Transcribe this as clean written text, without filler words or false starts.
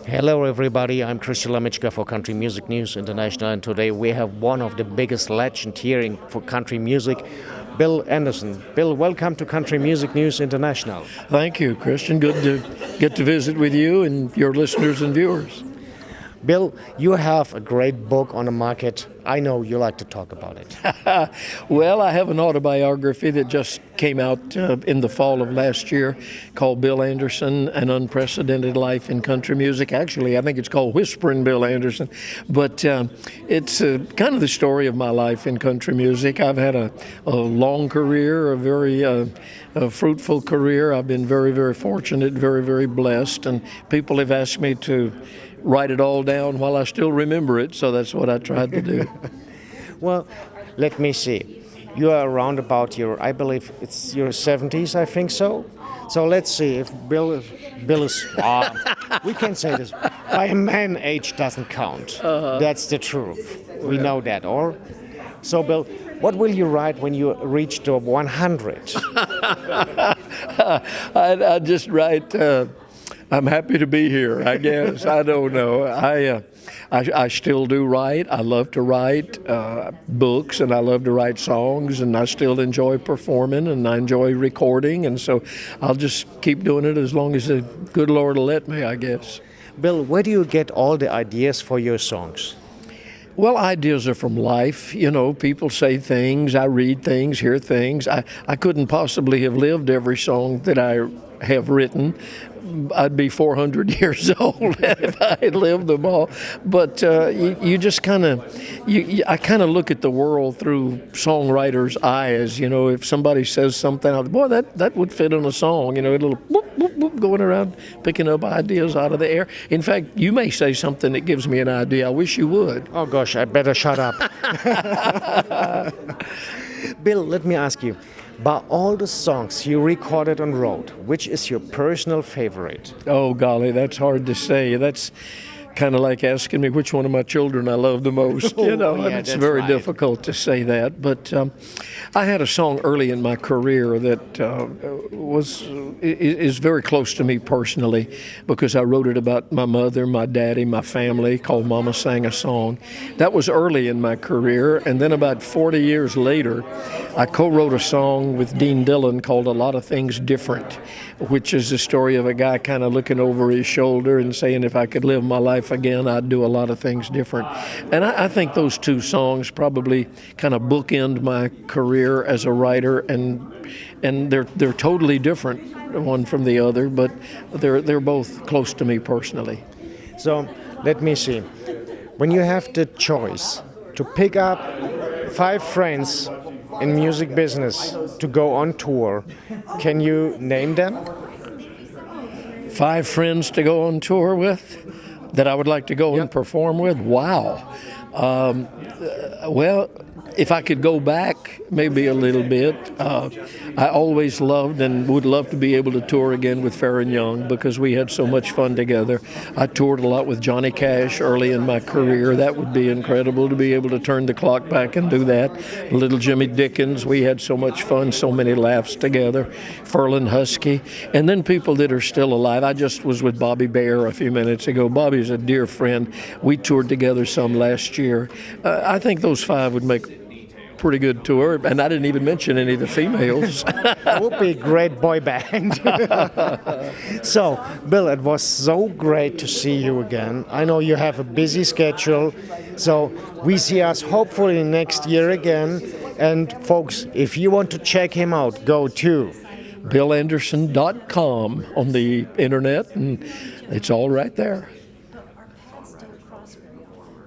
Hello, everybody. I'm Christian Lamitschka for Country Music News International, and today we have one of the biggest legends here for country music, Bill Anderson. Bill, welcome to Country Music News International. Thank you, Christian. Good to get to visit with you and your listeners and viewers. Bill, you have a great book on the market. I know you like to talk about it. Well, I have an autobiography that just came out in the fall of last year called Bill Anderson, An Unprecedented Life in Country Music. Actually, I think it's called Whispering Bill Anderson. But it's kind of the story of my life in country music. I've had a long career, a very a fruitful career. I've been very, very fortunate, very, very blessed. And people have asked me to write it all down while I still remember it, so that's what I tried to do. Well, let me see. You are around about I believe it's your 70s, I think so. So let's see if Bill is, we can say this, by a man age doesn't count. That's the truth. We know that, or? So Bill, what will you write when you reach to 100? I just write, I'm happy to be here, I guess. I don't know. I still do write. I love to write books, and I love to write songs, and I still enjoy performing, and I enjoy recording, and so I'll just keep doing it as long as the good Lord will let me, I guess. Bill, where do you get all the ideas for your songs? Well, ideas are from life. You know, people say things, I read things, hear things. I couldn't possibly have lived every song that I have written. I'd be 400 years old if I had lived them all. But you just kind of, I kind of look at the world through songwriters' eyes. You know, if somebody says something, boy, that would fit in a song. You know, a little whoop, whoop, whoop, going around picking up ideas out of the air. In fact, you may say something that gives me an idea. I wish you would. Oh, gosh, I better shut up. Bill, let me ask you. By all the songs you recorded on road, which is your personal favorite? Oh, golly, that's hard to say. That's kind of like asking me which one of my children I love the most. You know, yeah, it's very right. difficult to say that. But I had a song early in my career that is very close to me personally because I wrote it about my mother, my daddy, my family, called Mama Sang a Song. That was early in my career. And then about 40 years later, I co-wrote a song with Dean Dillon called A Lot of Things Different, which is the story of a guy kind of looking over his shoulder and saying, if I could live my life again, I'd do a lot of things different. And I think those two songs probably kind of bookend my career as a writer, and they're totally different one from the other, but they're both close to me personally. So let me see. When you have the choice to pick up 5 friends in music business to go on tour, can you name them? 5 friends to go on tour with that I would like to go and perform with? Wow. Well, if I could go back maybe a little bit, I always loved and would love to be able to tour again with Farron Young because we had so much fun together. I toured a lot with Johnny Cash early in my career. That would be incredible to be able to turn the clock back and do that. Little Jimmy Dickens, we had so much fun, so many laughs together. Ferlin Husky, and then people that are still alive. I just was with Bobby Bear a few minutes ago. Bobby's a dear friend. We toured together some last year. I think those 5 would make pretty good tour, and I didn't even mention any of the females. It would be a great boy band. So, Bill, it was so great to see you again. I know you have a busy schedule, so we see us hopefully next year again. And folks, if you want to check him out, go to BillAnderson.com on the internet, and it's all right there.